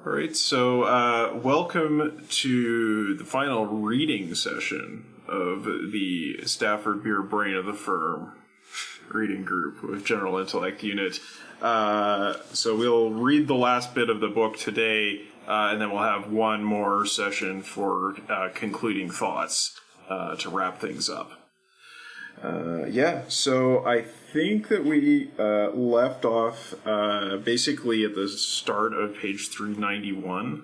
All right, so welcome to the final reading session of the Stafford Beer Brain of the Firm reading group with General Intellect Unit. So we'll read the last bit of the book today, and then we'll have one more session for concluding thoughts to wrap things up. So I think that we left off basically at the start of page 391.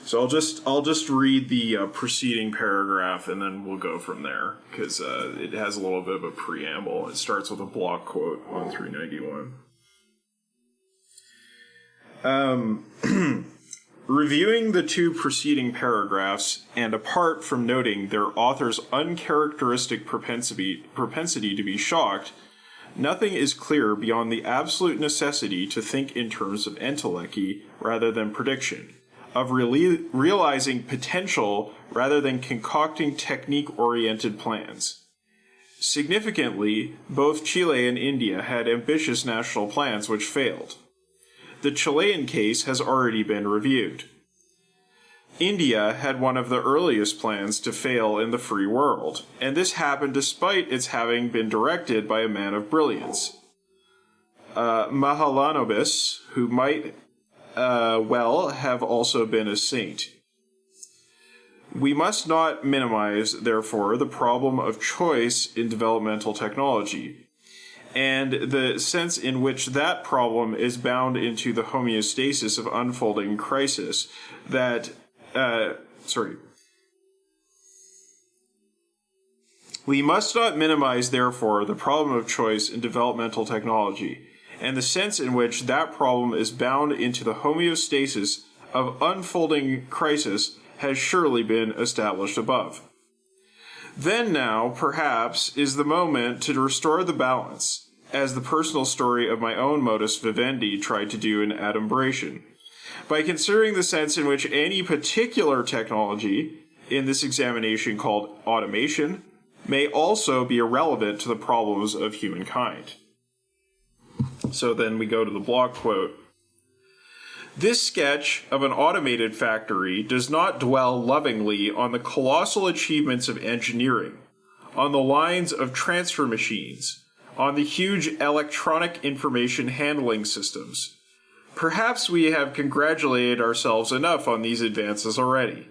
So I'll just read the preceding paragraph and then we'll go from there because it has a little bit of a preamble. It starts with a block quote on 391. Reviewing the two preceding paragraphs, and apart from noting their author's uncharacteristic propensity to be shocked, nothing is clear beyond the absolute necessity to think in terms of entelechy rather than prediction, of realizing potential rather than concocting technique-oriented plans. Significantly, both Chile and India had ambitious national plans which failed. The Chilean case has already been reviewed. India had one of the earliest plans to fail in the free world, and this happened despite its having been directed by a man of brilliance. Mahalanobis, who might well have also been a saint. We must not minimize, therefore, the problem of choice in developmental technology, and the sense in which that problem is bound into the homeostasis of unfolding crisis We must not minimize, therefore, the problem of choice in developmental technology, and the sense in which that problem is bound into the homeostasis of unfolding crisis has surely been established above. Then now, perhaps, is the moment to restore the balance, as the personal story of my own modus vivendi tried to do in Adumbration, by considering the sense in which any particular technology, in this examination called automation, may also be irrelevant to the problems of humankind. So then we go to the block quote. This sketch of an automated factory does not dwell lovingly on the colossal achievements of engineering, on the lines of transfer machines, on the huge electronic information handling systems. Perhaps we have congratulated ourselves enough on these advances already.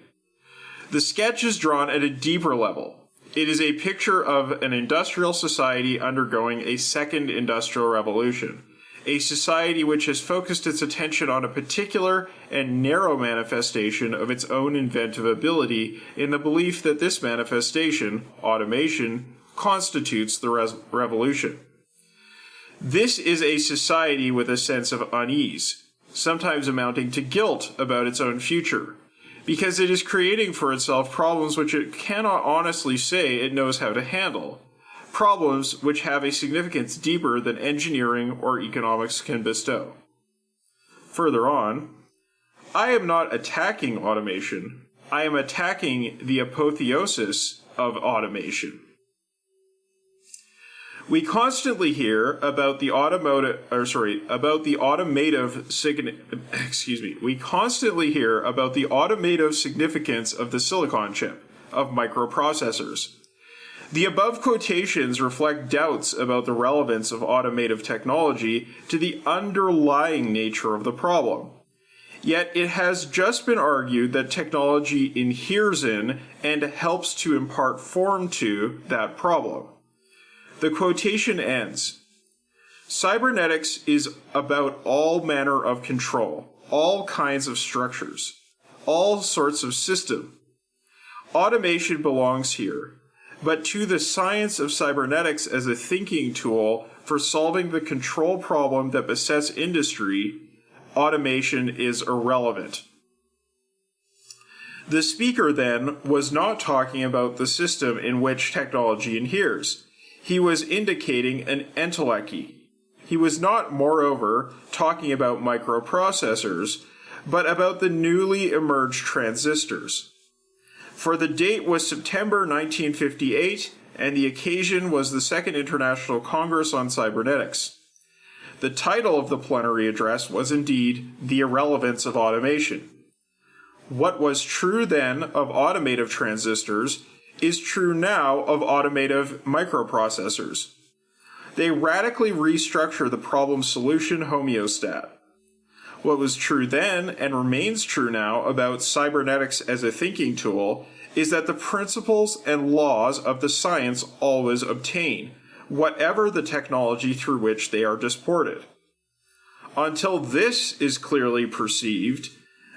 The sketch is drawn at a deeper level. It is a picture of an industrial society undergoing a second industrial revolution, a society which has focused its attention on a particular and narrow manifestation of its own inventive ability in the belief that this manifestation, automation, constitutes the revolution. This is a society with a sense of unease, sometimes amounting to guilt about its own future, because it is creating for itself problems which it cannot honestly say it knows how to handle. Problems which have a significance deeper than engineering or economics can bestow. Further on, I am not attacking automation. I am attacking the apotheosis of automation. We constantly hear about the automative significance of the silicon chip, of microprocessors. The above quotations reflect doubts about the relevance of automative technology to the underlying nature of the problem. Yet it has just been argued that technology inheres in and helps to impart form to that problem. The quotation ends. Cybernetics is about all manner of control, all kinds of structures, all sorts of system. Automation belongs here, but to the science of cybernetics as a thinking tool for solving the control problem that besets industry, automation is irrelevant. The speaker, then, was not talking about the system in which technology inheres. He was indicating an entelechy. He was not, moreover, talking about microprocessors, but about the newly emerged transistors. For the date was September 1958, and the occasion was the Second International Congress on Cybernetics. The title of the plenary address was indeed The Irrelevance of Automation. What was true then of automotive transistors is true now of automotive microprocessors. They radically restructure the problem solution homeostat. What was true then and remains true now about cybernetics as a thinking tool is that the principles and laws of the science always obtain, whatever the technology through which they are disported. Until this is clearly perceived,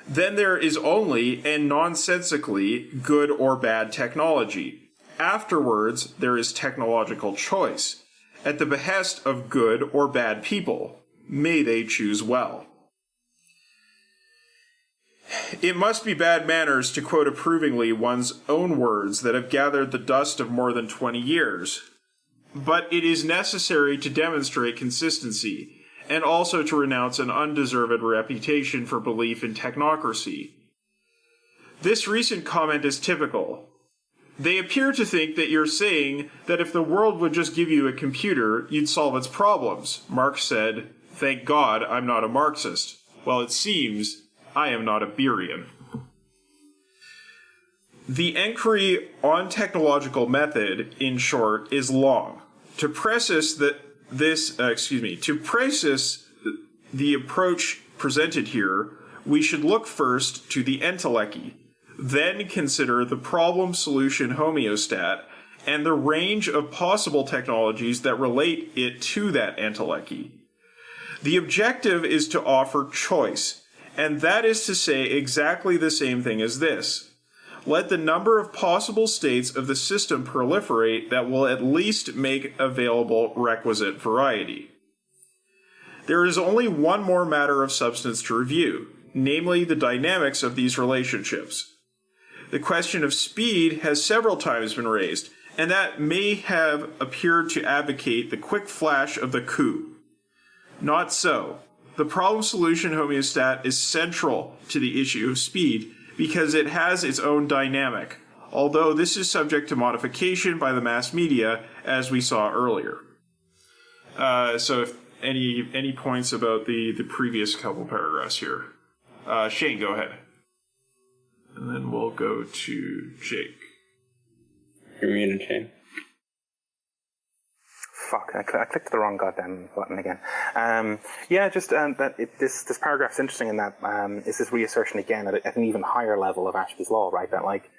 then there is only, and nonsensically, good or bad technology. Afterwards, there is technological choice, at the behest of good or bad people. May they choose well. It must be bad manners to quote approvingly one's own words that have gathered the dust of more than 20 years. But it is necessary to demonstrate consistency, and also to renounce an undeserved reputation for belief in technocracy. This recent comment is typical. They appear to think that you're saying that if the world would just give you a computer, you'd solve its problems. Marx said, "Thank God I'm not a Marxist." Well, it seems I am not a Beerian. The inquiry on technological method, in short, is long. To preface the approach presented here, we should look first to the entelechy, then consider the problem-solution homeostat and the range of possible technologies that relate it to that entelechy. The objective is to offer choice, and that is to say exactly the same thing as this. Let the number of possible states of the system proliferate that will at least make available requisite variety. There is only one more matter of substance to review, namely the dynamics of these relationships. The question of speed has several times been raised, and that may have appeared to advocate the quick flash of the coup. Not so. The problem-solution homeostat is central to the issue of speed because it has its own dynamic, although this is subject to modification by the mass media, as we saw earlier. So if any points about the previous couple paragraphs here? Shane, go ahead. And then we'll go to Jake. You're muted, Shane. Fuck, I clicked the wrong goddamn button again. This paragraph's interesting in that it's this reassertion again at an even higher level of Ashby's law, right? That like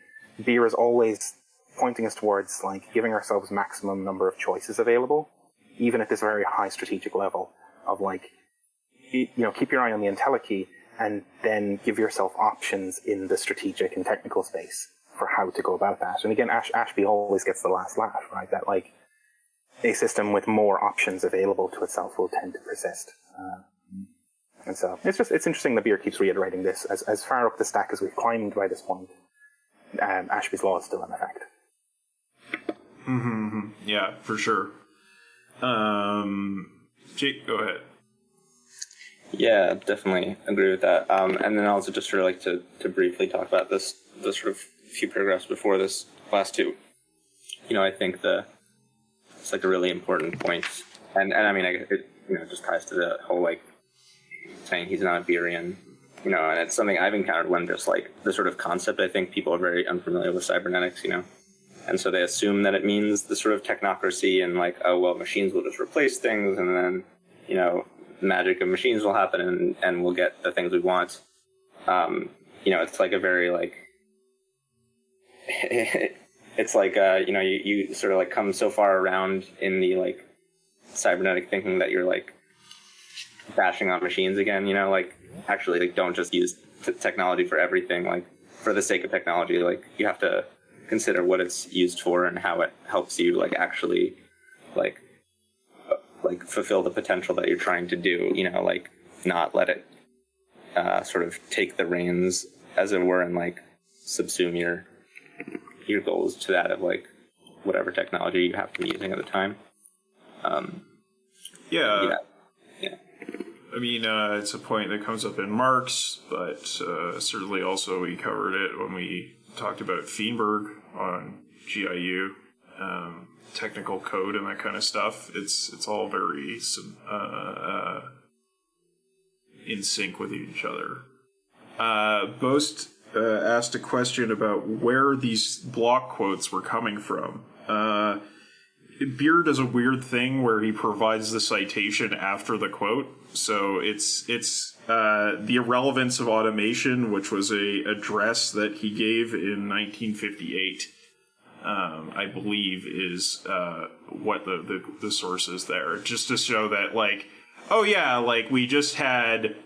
Beer is always pointing us towards like giving ourselves maximum number of choices available, even at this very high strategic level of like, keep your eye on the entelechy and then give yourself options in the strategic and technical space for how to go about that. And again, Ashby always gets the last laugh, right? That like a system with more options available to itself will tend to persist. And so it's interesting that Beer keeps reiterating this as far up the stack as we've climbed by this point. Ashby's law is still in effect. Mm-hmm. Yeah, for sure. Jake, go ahead. Yeah, definitely agree with that. And then also just sort of like to briefly talk about the sort of few paragraphs before this last two. I think it's like a really important point. And I mean, it just ties to the whole like saying he's not a Beerian, and it's something I've encountered when just like the sort of concept, I think people are very unfamiliar with cybernetics, and so they assume that it means the sort of technocracy and like, oh, well, machines will just replace things and then, magic of machines will happen and we'll get the things we want. It's like a very like, it's like, you sort of like come so far around in the like cybernetic thinking that you're like bashing on machines again, like actually like don't just use technology for everything, like for the sake of technology, like you have to consider what it's used for and how it helps you like actually like fulfill the potential that you're trying to do, like not let it sort of take the reins as it were and like subsume your goals to that of like whatever technology you have to be using at the time. Yeah. I mean, it's a point that comes up in Marx, but certainly also we covered it when we talked about Feinberg on GIU. technical code and that kind of stuff. It's all very in sync with each other. Boast asked a question about where these block quotes were coming from. Beer does a weird thing where he provides the citation after the quote. So it's the irrelevance of automation, which was a address that he gave in 1958. I believe is what the source is there, just to show that we just had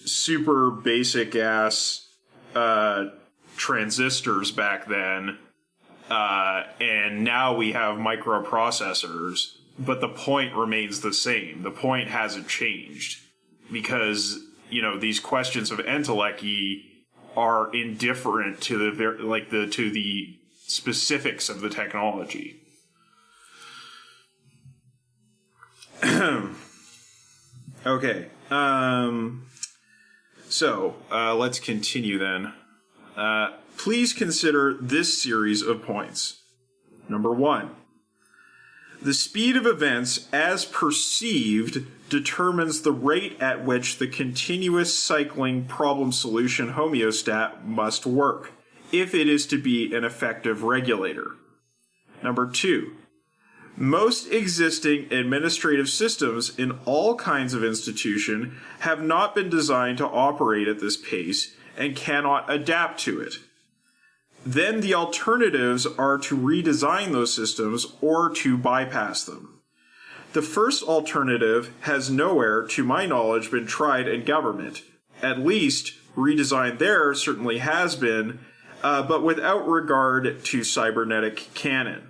super basic ass transistors back then. And now we have microprocessors, but the point remains the same. The point hasn't changed because, these questions of entelechy are indifferent to the specifics of the technology. Okay. So let's continue then. Please consider this series of points. Number 1. The speed of events as perceived determines the rate at which the continuous cycling problem solution homeostat must work, if it is to be an effective regulator. Number 2. Most existing administrative systems in all kinds of institution have not been designed to operate at this pace and cannot adapt to it. Then the alternatives are to redesign those systems or to bypass them. The first alternative has nowhere, to my knowledge, been tried in government. At least, redesign there certainly has been, but without regard to cybernetic canon.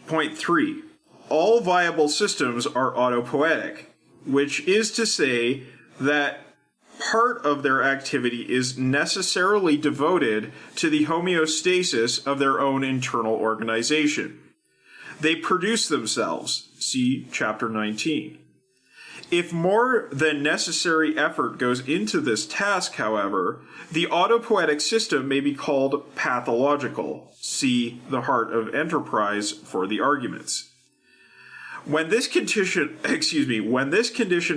Point 3. All viable systems are autopoietic, which is to say that part of their activity is necessarily devoted to the homeostasis of their own internal organization. They produce themselves. See Chapter 19. If more than necessary effort goes into this task, however, the autopoietic system may be called pathological. See the Heart of Enterprise for the arguments. When this condition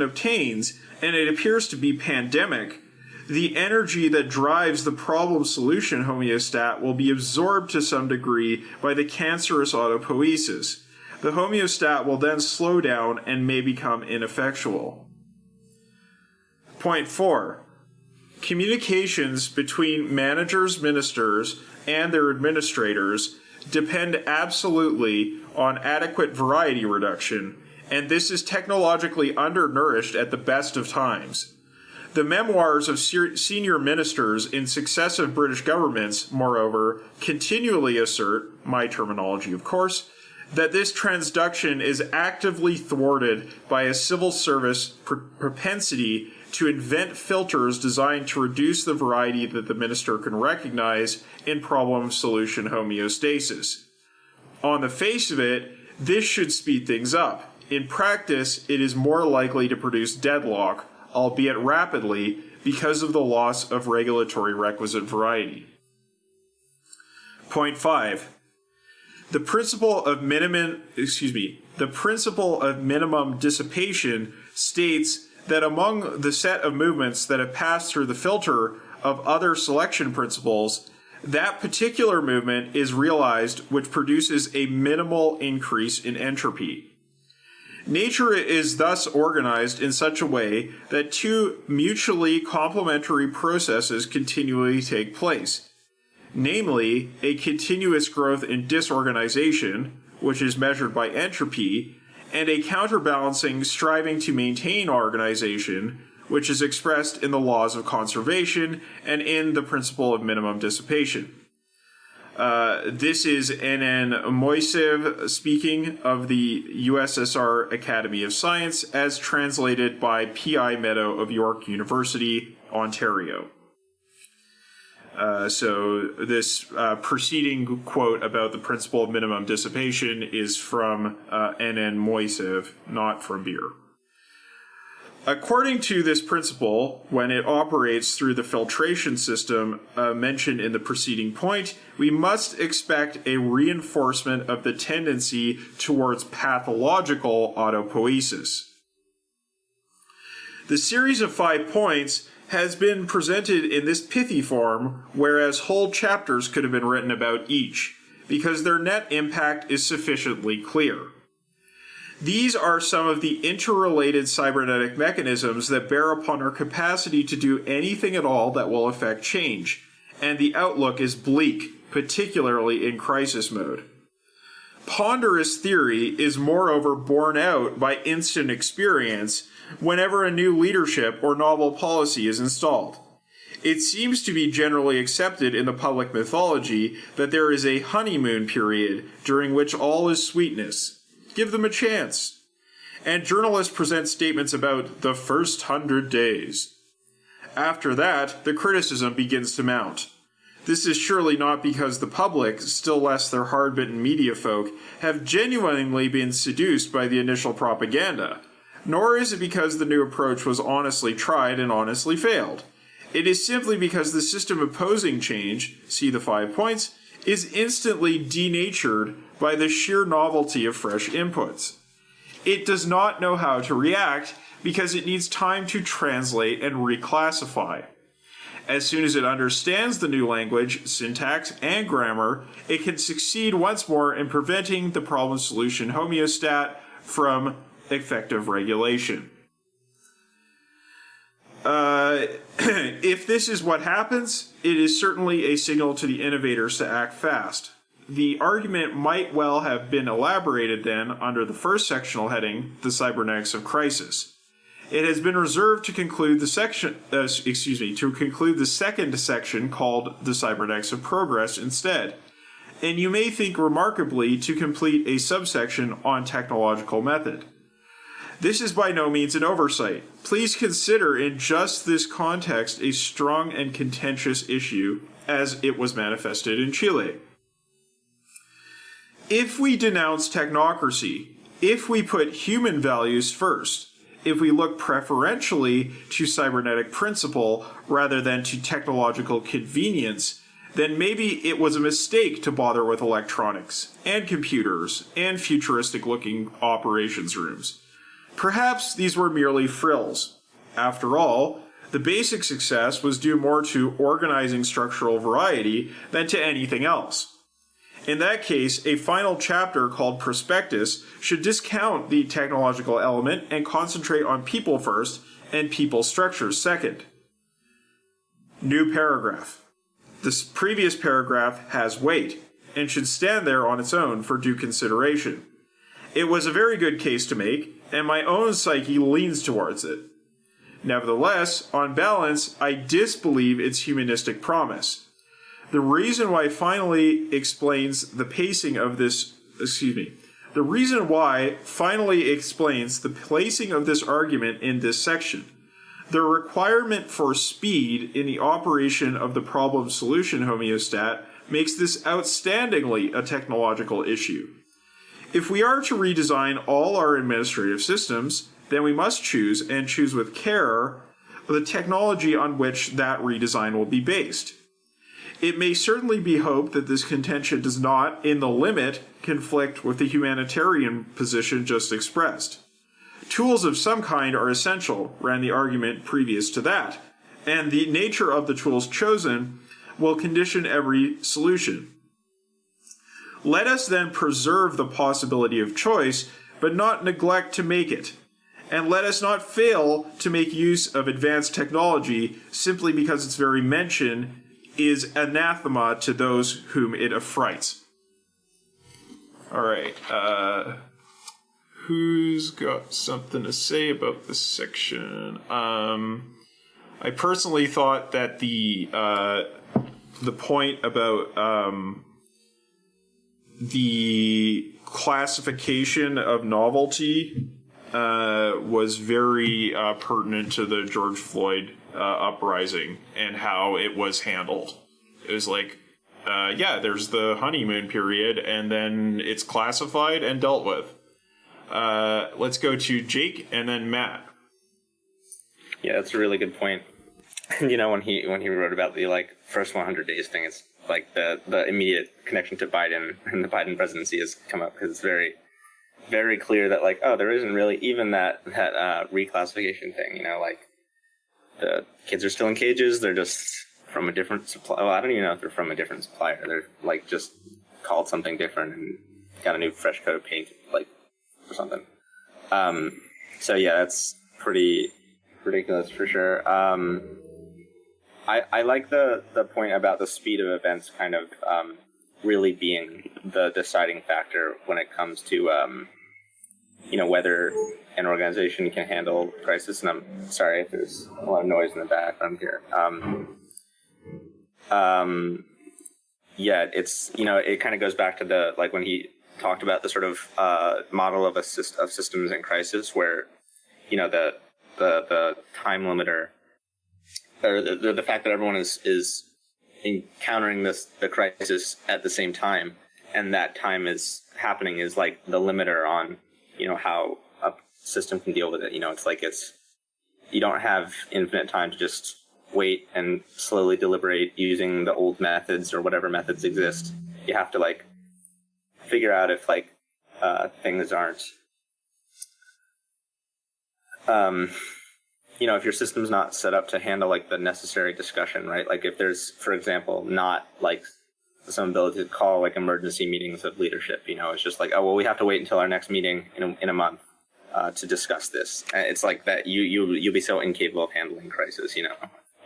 obtains, and it appears to be pandemic, the energy that drives the problem solution homeostat will be absorbed to some degree by the cancerous autopoiesis. The homeostat will then slow down and may become ineffectual. Point 4. Communications between managers, ministers, and their administrators depend absolutely on adequate variety reduction, and this is technologically undernourished at the best of times. The memoirs of senior ministers in successive British governments, moreover, continually assert, my terminology of course, that this transduction is actively thwarted by a civil service propensity to invent filters designed to reduce the variety that the minister can recognize in problem-solution homeostasis. On the face of it, this should speed things up. In practice, it is more likely to produce deadlock, albeit rapidly, because of the loss of regulatory requisite variety. Point 5. The principle of minimum dissipation states that among the set of movements that have passed through the filter of other selection principles, that particular movement is realized which produces a minimal increase in entropy. Nature is thus organized in such a way that two mutually complementary processes continually take place, namely a continuous growth in disorganization, which is measured by entropy, and a counterbalancing striving to maintain organization, which is expressed in the laws of conservation and in the principle of minimum dissipation. This is N.N. Moiseev speaking of the USSR Academy of Science as translated by P.I. Meadow of York University, Ontario. So this preceding quote about the principle of minimum dissipation is from N.N. Moiseev, not from Beer. According to this principle, when it operates through the filtration system mentioned in the preceding point, we must expect a reinforcement of the tendency towards pathological autopoiesis. The series of 5 points has been presented in this pithy form, whereas whole chapters could have been written about each, because their net impact is sufficiently clear. These are some of the interrelated cybernetic mechanisms that bear upon our capacity to do anything at all that will affect change, and the outlook is bleak, particularly in crisis mode. Ponderous theory is moreover borne out by instant experience whenever a new leadership or novel policy is installed. It seems to be generally accepted in the public mythology that there is a honeymoon period during which all is sweetness. Give them a chance. And journalists present statements about the first 100 days. After that, the criticism begins to mount. This is surely not because the public, still less their hard-bitten media folk, have genuinely been seduced by the initial propaganda, nor is it because the new approach was honestly tried and honestly failed. It is simply because the system opposing change, see the 5 points, is instantly denatured by the sheer novelty of fresh inputs. It does not know how to react because it needs time to translate and reclassify. As soon as it understands the new language, syntax, and grammar, it can succeed once more in preventing the problem solution homeostat from effective regulation. If this is what happens, it is certainly a signal to the innovators to act fast. The argument might well have been elaborated then under the first sectional heading, the cybernetics of crisis. It has been reserved to conclude the second section called the cybernetics of progress instead. And you may think remarkably to complete a subsection on technological method. This is by no means an oversight. Please consider in just this context a strong and contentious issue as it was manifested in Chile. If we denounce technocracy, if we put human values first, if we look preferentially to cybernetic principle rather than to technological convenience, then maybe it was a mistake to bother with electronics and computers and futuristic-looking operations rooms. Perhaps these were merely frills. After all, the basic success was due more to organizing structural variety than to anything else. In that case, a final chapter called Prospectus should discount the technological element and concentrate on people first and people structures second. New paragraph. This previous paragraph has weight and should stand there on its own for due consideration. It was a very good case to make, and my own psyche leans towards it. Nevertheless, on balance, I disbelieve its humanistic promise. The reason why finally explains the placing of this argument in this section. The requirement for speed in the operation of the problem solution homeostat makes this outstandingly a technological issue. If we are to redesign all our administrative systems, then we must choose, and choose with care, the technology on which that redesign will be based. It may certainly be hoped that this contention does not, in the limit, conflict with the humanitarian position just expressed. Tools of some kind are essential, ran the argument previous to that, and the nature of the tools chosen will condition every solution. Let us then preserve the possibility of choice, but not neglect to make it. And let us not fail to make use of advanced technology simply because its very mention is anathema to those whom it affrights. All right. Who's got something to say about this section? I personally thought that the point about the classification of novelty was very pertinent to the George Floyd uprising and how it was handled. It was like, there's the honeymoon period, and then it's classified and dealt with. Let's go to Jake and then Matt. Yeah, that's a really good point. And when he wrote about the like first 100 days thing, it's like the immediate connection to Biden and the Biden presidency has come up, because it's very, very clear that like, oh, there isn't really even that reclassification thing. Like the kids are still in cages. They're just from a different supplier. Well, I don't even know if they're from a different supplier. They're like just called something different and got a new fresh coat of paint, like, or something. So yeah, that's pretty ridiculous for sure. I like the point about the speed of events kind of really being the deciding factor when it comes to whether an organization can handle crisis. And I'm sorry if there's a lot of noise in the background here. Yeah, it's it kind of goes back to the like when he talked about the sort of model of systems in crisis, where the time limiter, or the fact that everyone is encountering the crisis at the same time, and that time is happening, is like the limiter on how a system can deal with it. It's like you don't have infinite time to just wait and slowly deliberate using the old methods or whatever methods exist. You have to like figure out if like things aren't if your system's not set up to handle like the necessary discussion, right? Like if there's, for example, not like some ability to call like emergency meetings of leadership, it's just like, oh, well, we have to wait until our next meeting in a month to discuss this. And it's like that you'll be so incapable of handling crisis,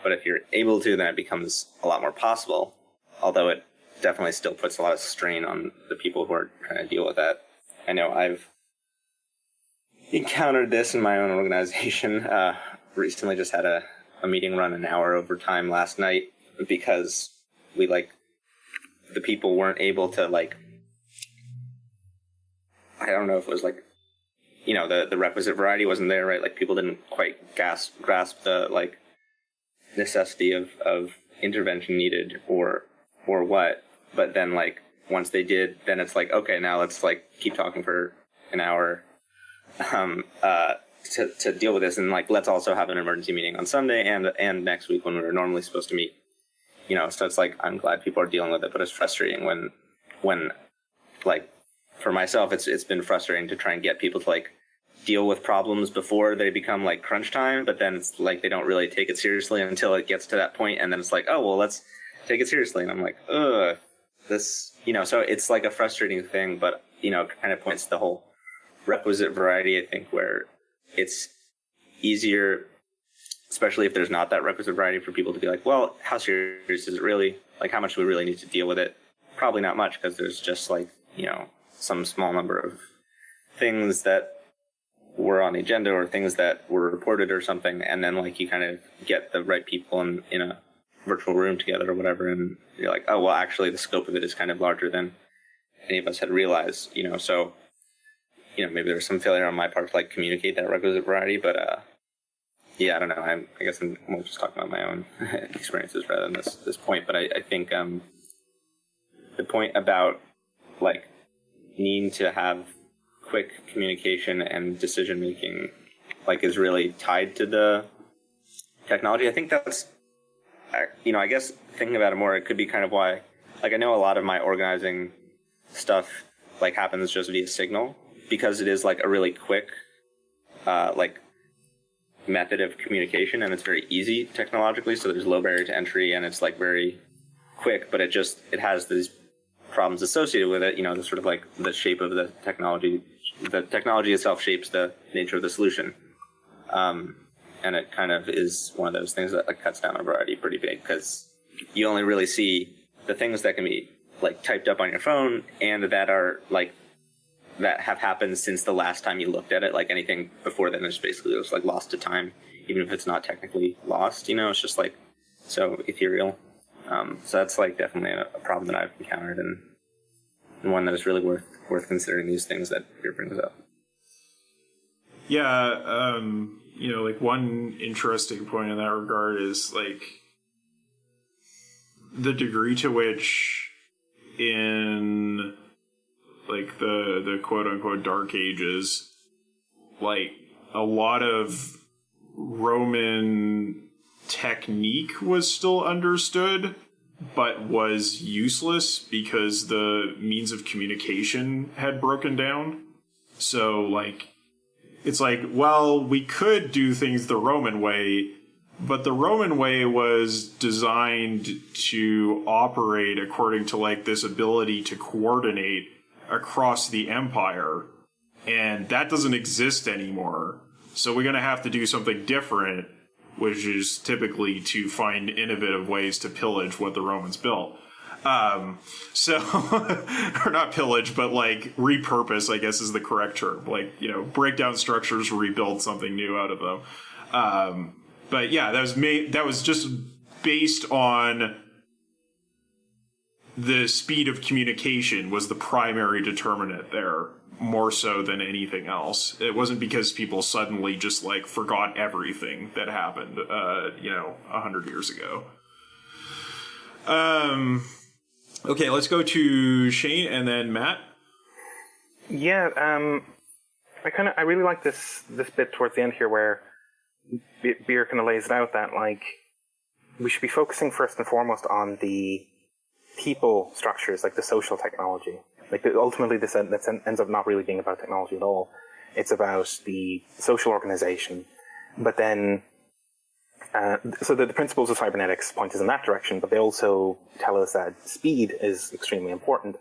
But if you're able to, then it becomes a lot more possible, although it definitely still puts a lot of strain on the people who are trying to deal with that. I know I've encountered this in my own organization. Recently just had a meeting run an hour over time last night because the people weren't able to I don't know if it was the requisite variety wasn't there, right? Like people didn't quite grasp the necessity of intervention needed or what. But then once they did, then it's like, okay, now let's keep talking for an hour to deal with this, and let's also have an emergency meeting on Sunday and next week when we were normally supposed to meet. So it's I'm glad people are dealing with it, but it's frustrating when for myself it's been frustrating to try and get people to deal with problems before they become crunch time, but then it's they don't really take it seriously until it gets to that point, and then it's oh well, let's take it seriously, and I'm ugh, this so it's a frustrating thing, but kind of points to the whole requisite variety, I think, where it's easier, especially if there's not that requisite variety, for people to be well, how serious is it really? How much do we really need to deal with it? Probably not much, because there's just some small number of things that were on the agenda or things that were reported or something, and then you kind of get the right people in a virtual room together or whatever, and you're oh well, actually the scope of it is kind of larger than any of us had realized, so maybe there was some failure on my part to communicate that requisite variety, but yeah, I don't know. I guess I'm more just talking about my own experiences rather than this point. But I think the point about needing to have quick communication and decision making is really tied to the technology. I think that's I guess thinking about it more, it could be kind of why I know a lot of my organizing stuff happens just via Signal, because it is a really quick method of communication, and it's very easy technologically, so there's low barrier to entry, and it's very quick, but it has these problems associated with it, the sort of the shape of the technology itself shapes the nature of the solution, and it kind of is one of those things that cuts down on variety pretty big, because you only really see the things that can be typed up on your phone and that are that have happened since the last time you looked at it. Anything before then is basically just lost to time, even if it's not technically lost. It's just so ethereal. So that's definitely a problem that I've encountered, and one that is really worth considering, these things that Beer brings up. Yeah, one interesting point in that regard is the degree to which in the quote unquote dark ages, a lot of Roman technique was still understood, but was useless because the means of communication had broken down. So, like, it's like, well, we could do things the Roman way, but the Roman way was designed to operate according to, like, this ability to coordinate across the empire, and that doesn't exist anymore. So we're going to have to do something different, which is typically to find innovative ways to pillage what the Romans built. So, or not pillage, but like repurpose, I guess is the correct term. Like, you know, break down structures, rebuild something new out of them. But yeah, that was just based on the speed of communication was the primary determinant there, more so than anything else. It wasn't because people suddenly just like forgot everything that happened, 100 years ago. Okay, let's go to Shane and then Matt. Yeah, I really like this bit towards the end here where Beer kind of lays it out that like we should be focusing first and foremost on the people structures, like the social technology. Like ultimately, this ends up not really being about technology at all. It's about the social organization. But then, so the principles of cybernetics point us in that direction, but they also tell us that speed is extremely important.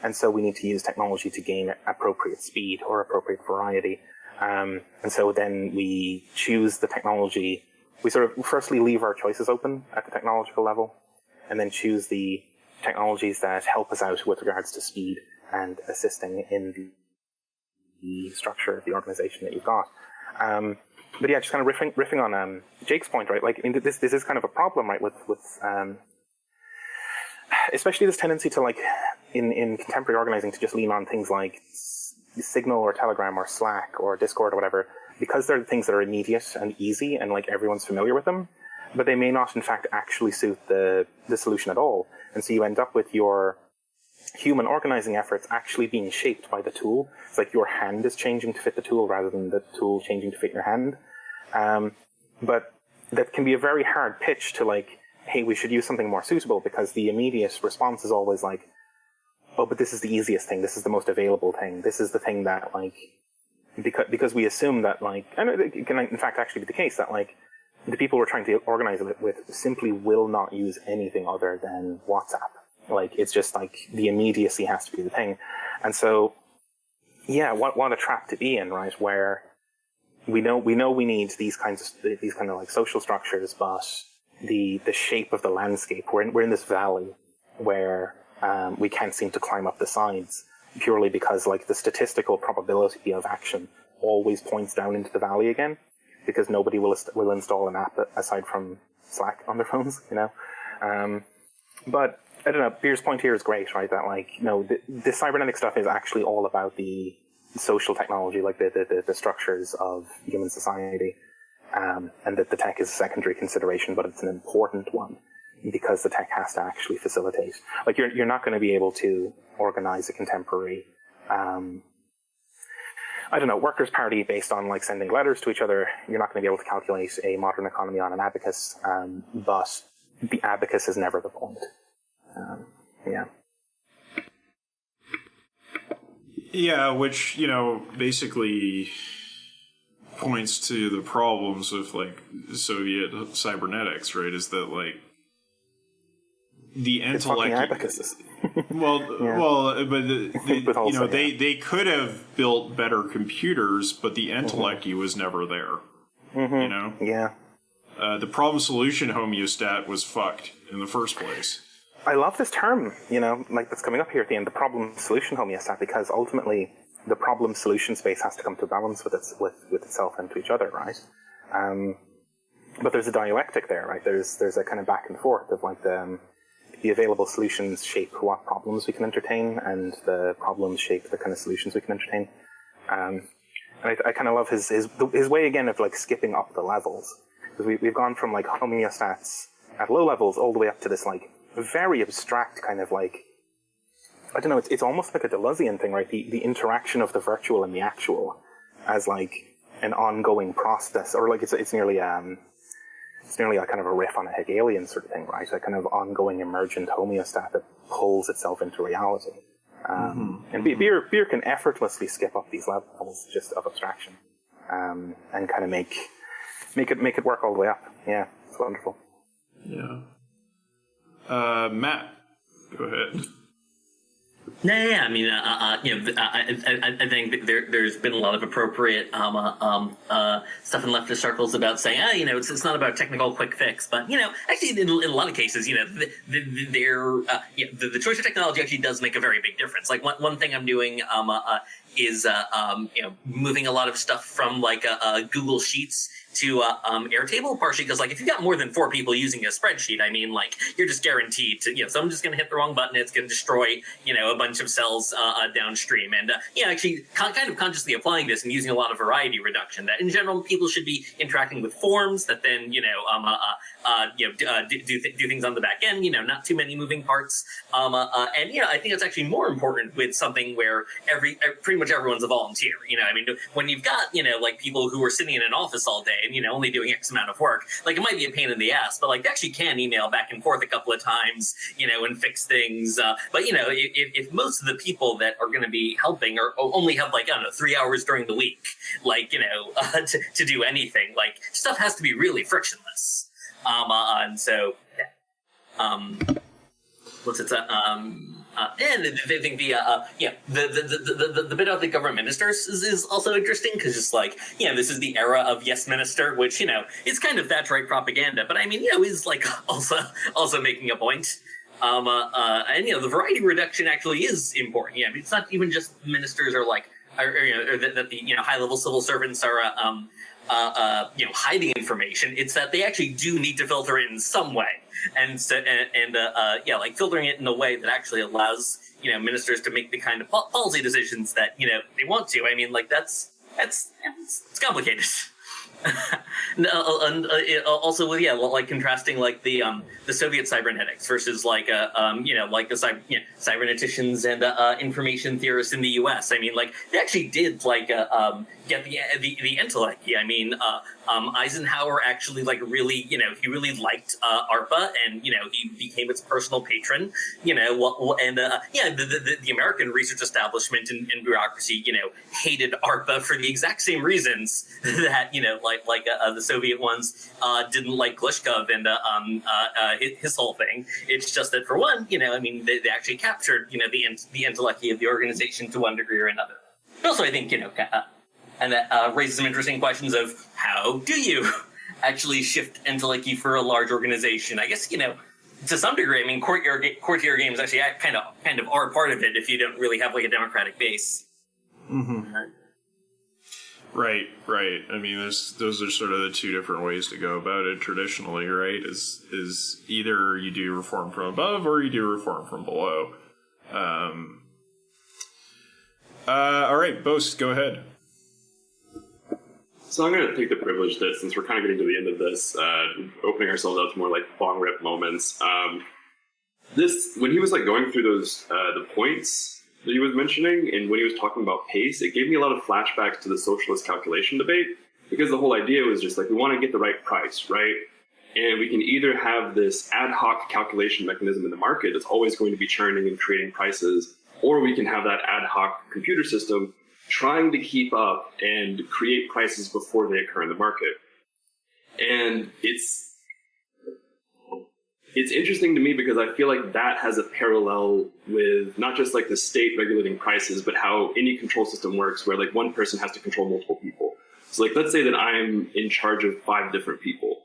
And so we need to use technology to gain appropriate speed or appropriate variety. And so then we choose the technology. We sort of firstly leave our choices open at the technological level, and then choose the technologies that help us out with regards to speed and assisting in the structure of the organization that you've got. But yeah, just kind of riffing on Jake's point, right? Like, I mean, this is kind of a problem, right? With especially this tendency to like in contemporary organizing to just lean on things like Signal or Telegram or Slack or Discord or whatever, because they're things that are immediate and easy and like everyone's familiar with them, but they may not in fact actually suit the solution at all. And so you end up with your human organizing efforts actually being shaped by the tool. It's like your hand is changing to fit the tool rather than the tool changing to fit your hand. But that can be a very hard pitch to like, hey, we should use something more suitable, because the immediate response is always like, oh, but this is the easiest thing. This is the most available thing. This is the thing that like, because we assume that like, and it can in fact actually be the case that like the people we're trying to organize it with simply will not use anything other than WhatsApp. Like, it's just like the immediacy has to be the thing. And so, yeah, what a trap to be in, right? Where we know we need these kind of like social structures, but the shape of the landscape, we're in this valley where we can't seem to climb up the sides, purely because like the statistical probability of action always points down into the valley again, because nobody will install an app aside from Slack on their phones, you know. But I don't know, Beer's point here is great, right? That like, you know, the cybernetic stuff is actually all about the social technology, like the structures of human society, and that the tech is a secondary consideration, but it's an important one, because the tech has to actually facilitate. Like, you're not going to be able to organize a contemporary, I don't know, workers' party based on like sending letters to each other. You're not going to be able to calculate a modern economy on an abacus, but the abacus is never the point. Yeah. Yeah, which, you know, basically points to the problems with like Soviet cybernetics, right? Is that like the intellect. Abacuses. They could have built better computers, but the intellect was never there. Mm-hmm. You know? Yeah. The problem solution homeostat was fucked in the first place. I love this term, you know, like that's coming up here at the end, the problem solution homeostat, because ultimately the problem solution space has to come to balance with itself and to each other, right? But there's a dialectic there, right? There's a kind of back and forth of like the available solutions shape what problems we can entertain, and the problems shape the kind of solutions we can entertain. And I kind of love his way again of like skipping up the levels, because we've gone from like homeostats at low levels all the way up to this like very abstract kind of like, I don't know, it's almost like a Deleuzian thing, right? The interaction of the virtual and the actual as like an ongoing process, or like it's nearly a kind of a riff on a Hegelian sort of thing, right? A kind of ongoing emergent homeostat that pulls itself into reality. And beer can effortlessly skip up these levels just of abstraction, and kind of make it work all the way up. Yeah, it's wonderful. Yeah. Matt, go ahead. I mean, I think there's been a lot of appropriate stuff in leftist circles about saying, it's not about technical quick fix, but actually in a lot of cases, the choice of technology actually does make a very big difference. Like one thing I'm doing is moving a lot of stuff from like Google Sheets to Airtable, partially because, like, if you've got more than 4 people using a spreadsheet, I mean, like, you're just guaranteed to, someone's just going to hit the wrong button, it's going to destroy, a bunch of cells downstream. And, actually, kind of consciously applying this and using a lot of variety reduction, that in general, people should be interacting with forms that then, do things on the back end, not too many moving parts. And, I think it's actually more important with something where pretty much everyone's a volunteer. I mean, when you've got, like, people who are sitting in an office all day, and only doing X amount of work, like, it might be a pain in the ass, but like they actually can email back and forth a couple of times, and fix things. But if most of the people that are going to be helping or only have, like, I don't know, 3 hours during the week, like, to do anything, like, stuff has to be really frictionless. And so, what's it? And I think the bit of the government ministers is also interesting because it's like, this is the era of yes minister, which, is kind of Thatcherite propaganda, but I mean, is like also making a point. And the variety reduction actually is important. I mean, it's not even just ministers or like, or that the high level civil servants are hiding information. It's that they actually do need to filter it in some way. And so, like filtering it in a way that actually allows, ministers to make the kind of policy decisions that, they want to. I mean, like it's complicated. Also with like contrasting like the Soviet cybernetics versus like like the cyberneticians and information theorists in the U.S. I mean, like they actually did like get the intellect. I mean, Eisenhower actually like really he really liked ARPA, and he became its personal patron. The American research establishment and bureaucracy hated ARPA for the exact same reasons that the Soviet ones didn't like Glushkov and his whole thing. It's just that for one, I mean, they actually captured the intellect of the organization to one degree or another. But also, I think and that raises some interesting questions of how do you actually shift intellect for a large organization? I guess to some degree, I mean, courtier games actually kind of are part of it if you don't really have like a democratic base. Mm-hmm. Right. I mean, those are sort of the two different ways to go about it traditionally, right? Is either you do reform from above or you do reform from below. All right, Bose, go ahead. So I'm going to take the privilege that since we're kind of getting to the end of this, opening ourselves up to more like long rip moments. When he was like going through those the points that he was mentioning, and when he was talking about pace, it gave me a lot of flashbacks to the socialist calculation debate, because the whole idea was just like we want to get the right price, right? And we can either have this ad hoc calculation mechanism in the market that's always going to be churning and creating prices, or we can have that ad hoc computer system trying to keep up and create prices before they occur in the market. And it's interesting to me because I feel like that has a parallel with not just like the state regulating prices, but how any control system works where like one person has to control multiple people. So like, let's say that I'm in charge of 5 different people.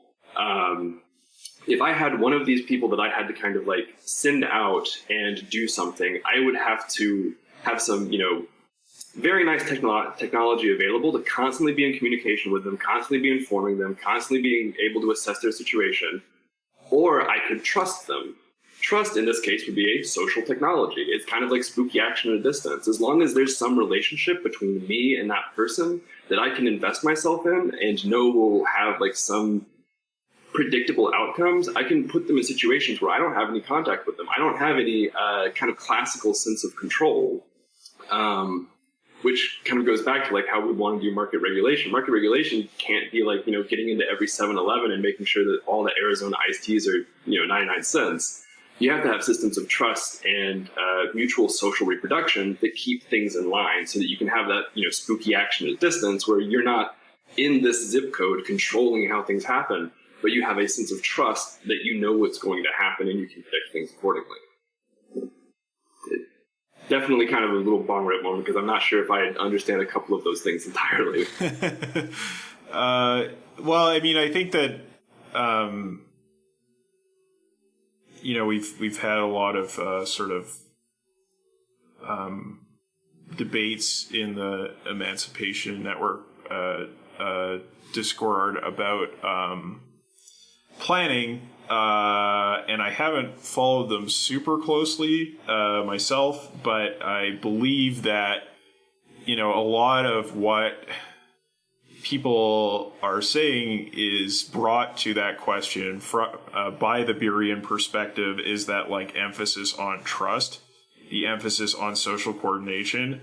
If I had one of these people that I had to kind of like send out and do something, I would have to have some, very nice technology available to constantly be in communication with them, constantly be informing them, constantly being able to assess their situation. Or I could trust them. Trust in this case would be a social technology. It's kind of like spooky action at a distance. As long as there's some relationship between me and that person that I can invest myself in and know will have like some predictable outcomes, I can put them in situations where I don't have any contact with them. I don't have any kind of classical sense of control. which kind of goes back to like how we want to do market regulation. Market regulation can't be like, getting into every 7-Eleven and making sure that all the Arizona iced teas are, 99 cents. You have to have systems of trust and mutual social reproduction that keep things in line so that you can have that, spooky action at a distance where you're not in this zip code controlling how things happen, but you have a sense of trust that you know what's going to happen and you can predict things accordingly. Definitely kind of a little bong rip moment because I'm not sure if I understand a couple of those things entirely. Well, I mean, I think that, we've had a lot of debates in the Emancipation Network Discord about planning, and I haven't followed them super closely myself, but I believe that a lot of what people are saying is brought to that question by the Beerian perspective is that like emphasis on trust, the emphasis on social coordination,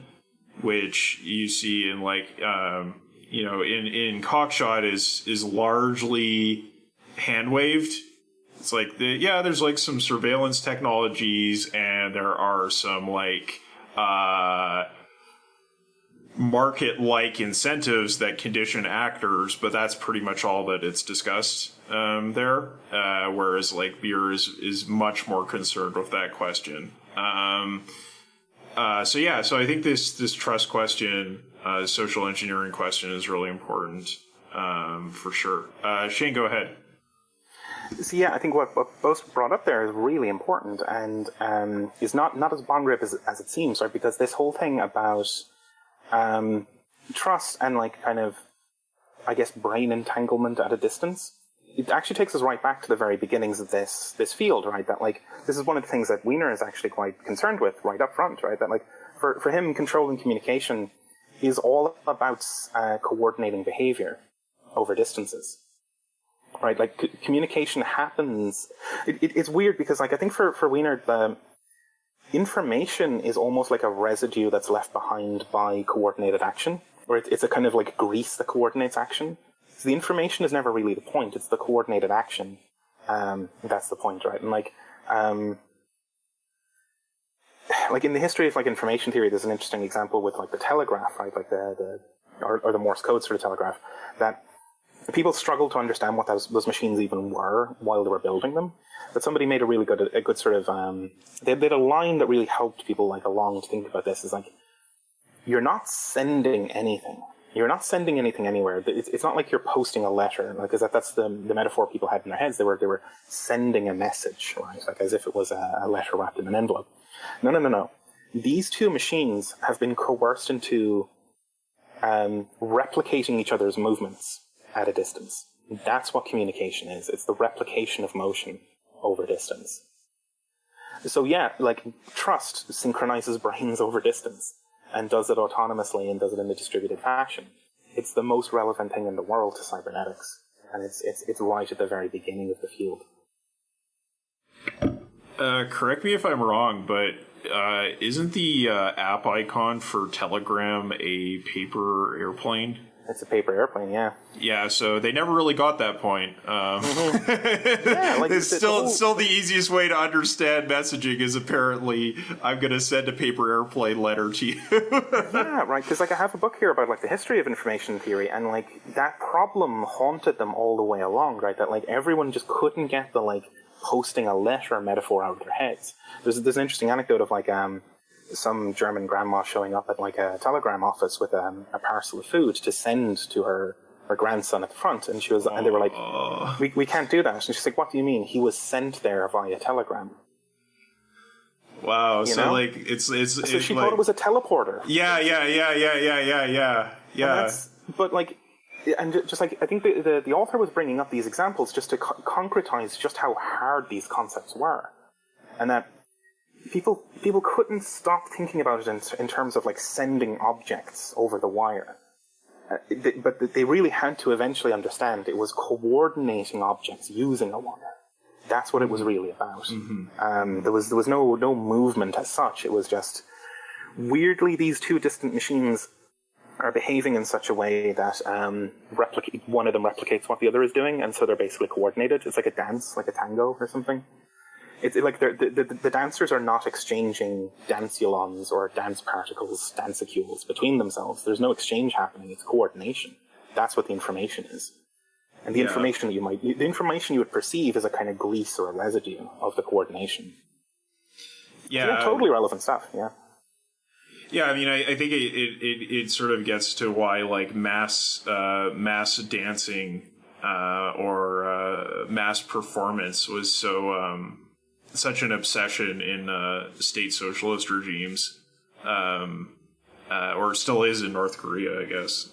which you see in like in Cockshot is largely hand waved. It's like there's like some surveillance technologies and there are some like market-like incentives that condition actors, but that's pretty much all that it's discussed there. Whereas like Beer is much more concerned with that question. So I think this trust question, social engineering question, is really important for sure. Shane, go ahead. So I think what both brought up there is really important and is not as bong rip as it seems, right? Because this whole thing about trust and like kind of, I guess, brain entanglement at a distance, it actually takes us right back to the very beginnings of this field, right? That like this is one of the things that Wiener is actually quite concerned with right up front, right? That like for him, controlling communication is all about coordinating behavior over distances. Right, like communication happens. It's weird because, like, I think for Wiener, the information is almost like a residue that's left behind by coordinated action, or it's a kind of like grease that coordinates action. So the information is never really the point; it's the coordinated action that's the point, right? And like in the history of like information theory, there's an interesting example with like the telegraph, right? Like the Morse codes for the telegraph that. People struggled to understand what those machines even were while they were building them. But somebody made a good sort of, they had a line that really helped people like along to think about this is like, you're not sending anything. You're not sending anything anywhere. It's not like you're posting a letter, like, because that's the metaphor people had in their heads. They were sending a message, right? Like as if it was a letter wrapped in an envelope. No. These two machines have been coerced into replicating each other's movements at a distance. That's what communication is. It's the replication of motion over distance. So like trust synchronizes brains over distance and does it autonomously and does it in a distributed fashion. It's the most relevant thing in the world to cybernetics, and it's right at the very beginning of the field. Correct me if I'm wrong, but isn't the app icon for Telegram a paper airplane? It's a paper airplane, yeah. Yeah, so they never really got that point. Yeah, like it's still the easiest way to understand messaging is apparently I'm going to send a paper airplane letter to you. Yeah, right. Because like I have a book here about like the history of information theory, and like that problem haunted them all the way along, right? That like everyone just couldn't get the like posting a letter metaphor out of their heads. There's an interesting anecdote of like some German grandma showing up at like a telegram office with a parcel of food to send to her grandson at the front, and and they were like, we can't do that. And she's like, what do you mean? He was sent there via telegram. Wow. You so know? like it's so she like, thought it was a teleporter. Yeah. But like, and just like I think the author was bringing up these examples just to concretize just how hard these concepts were, and that people couldn't stop thinking about it in terms of like sending objects over the wire. But they really had to eventually understand it was coordinating objects using a wire. That's what it was really about. Mm-hmm. There was no movement as such. It was just weirdly, these two distant machines are behaving in such a way that one of them replicates what the other is doing, and so they're basically coordinated. It's like a dance, like a tango or something. It's like the dancers are not exchanging danceulons or dance particles, dancecules between themselves. There's no exchange happening. It's coordination. That's what the information is. And the information the information you would perceive is a kind of grease or a residue of the coordination. Yeah, totally relevant stuff. Yeah. Yeah, I mean, I think it sort of gets to why like mass dancing or mass performance was such an obsession in state socialist regimes, or still is in North Korea, I guess.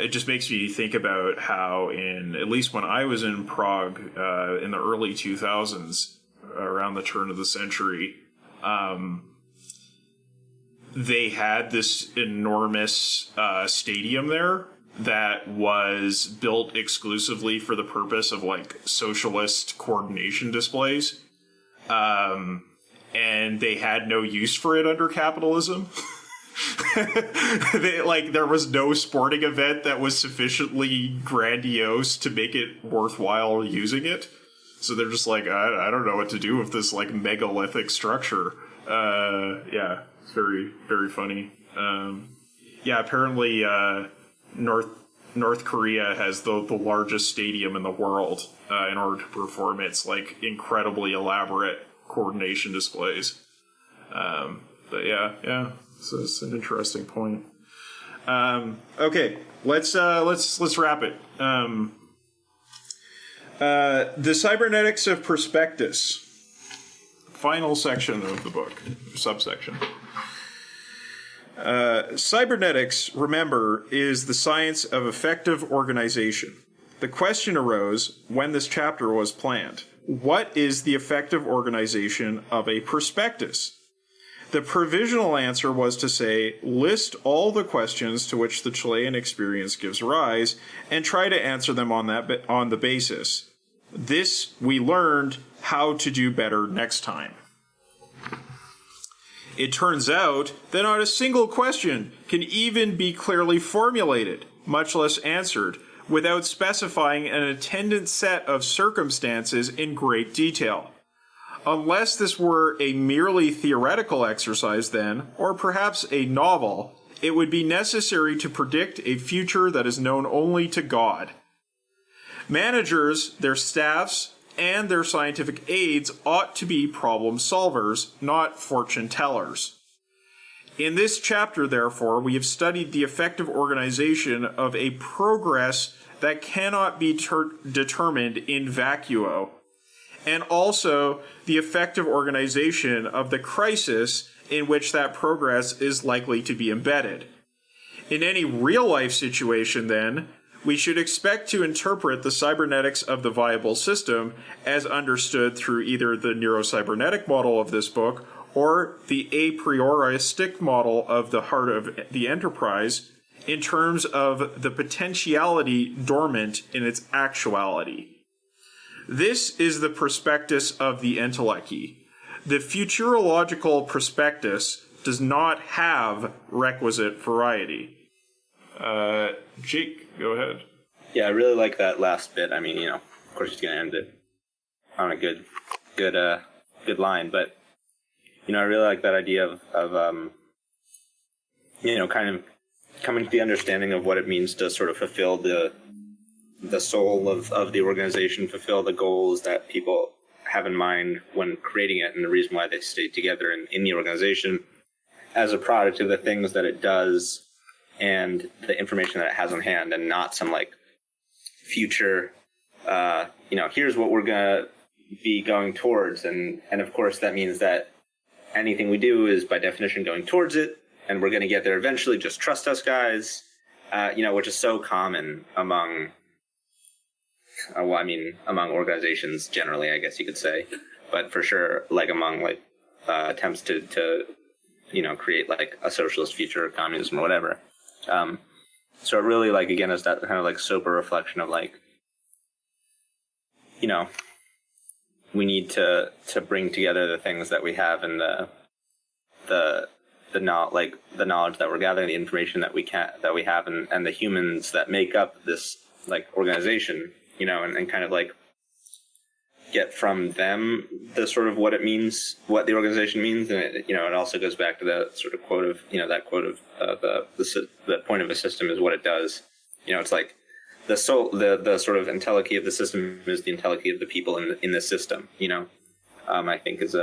It just makes me think about how at least when I was in Prague in the early 2000s, around the turn of the century, they had this enormous stadium there that was built exclusively for the purpose of like socialist coordination displays. And they had no use for it under capitalism. There was no sporting event that was sufficiently grandiose to make it worthwhile using it. So they're just like, I don't know what to do with this like megalithic structure. It's very, very funny. Apparently North Korea has the largest stadium in the world in order to perform its like incredibly elaborate coordination displays. So it's an interesting point. Okay, let's wrap it. The Cybernetics of Prospectus, final section of the book, subsection. Cybernetics, remember, is the science of effective organization. The question arose when this chapter was planned. What is the effective organization of a prospectus? The provisional answer was to say, list all the questions to which the Chilean experience gives rise and try to answer them on the basis. This we learned how to do better next time. It turns out that not a single question can even be clearly formulated, much less answered, without specifying an attendant set of circumstances in great detail. Unless this were a merely theoretical exercise then, or perhaps a novel, it would be necessary to predict a future that is known only to God. Managers, their staffs, and their scientific aides ought to be problem solvers, not fortune tellers. In this chapter, therefore, we have studied the effective organization of a progress that cannot be determined in vacuo, and also the effective organization of the crisis in which that progress is likely to be embedded. In any real-life situation, then, we should expect to interpret the cybernetics of the viable system as understood through either the neurocybernetic model of this book or the a prioristic model of the heart of the enterprise in terms of the potentiality dormant in its actuality. This is the prospectus of the entelechy. The futurological prospectus does not have requisite variety. Jake, go ahead. Yeah, I really like that last bit. I mean, of course he's going to end it on a good line, but I really like that idea of kind of coming to the understanding of what it means to sort of fulfill the soul of the organization, fulfill the goals that people have in mind when creating it, and the reason why they stay together in the organization as a product of the things that it does and the information that it has on hand, and not some like future, here's what we're going to be going towards. And of course that means that anything we do is by definition going towards it, and we're going to get there eventually. Just trust us, guys, which is so common among organizations generally, I guess you could say, but for sure, like among attempts to create like a socialist future, communism or whatever. So it really again is that kind of sober reflection of we need to bring together the things that we have and the knowledge that we're gathering, the information that we have, and the humans that make up this like organization, you know, and kind of like get from them the sort of what it means, what the organization means, and it also goes back to the sort of quote of the point of a system is what it does. You know, it's like the sort of entelechy of the system is the entelechy of the people in the system. You know, I think is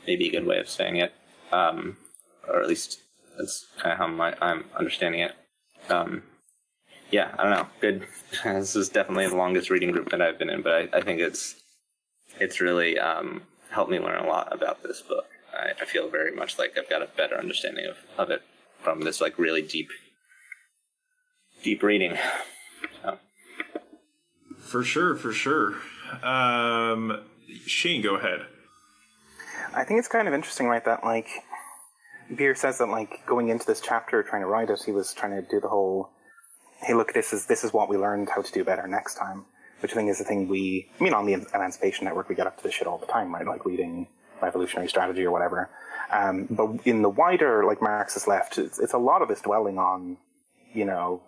maybe a good way of saying it, or at least that's kind of how I'm understanding it. Yeah, I don't know. Good. This is definitely the longest reading group that I've been in, but I think it's really helped me learn a lot about this book. I feel very much like I've got a better understanding of it from this like really deep reading. So. For sure. Shane, go ahead. I think it's kind of interesting, right, that like Beer says that like going into this chapter, trying to write it, he was trying to do the whole, hey, look, this is what we learned how to do better next time. Which I think is the thing on the Emancipation Network, we get up to this shit all the time, right? Like reading Revolutionary Strategy or whatever. But in the wider, like, Marxist left, it's a lot of this dwelling on, you know,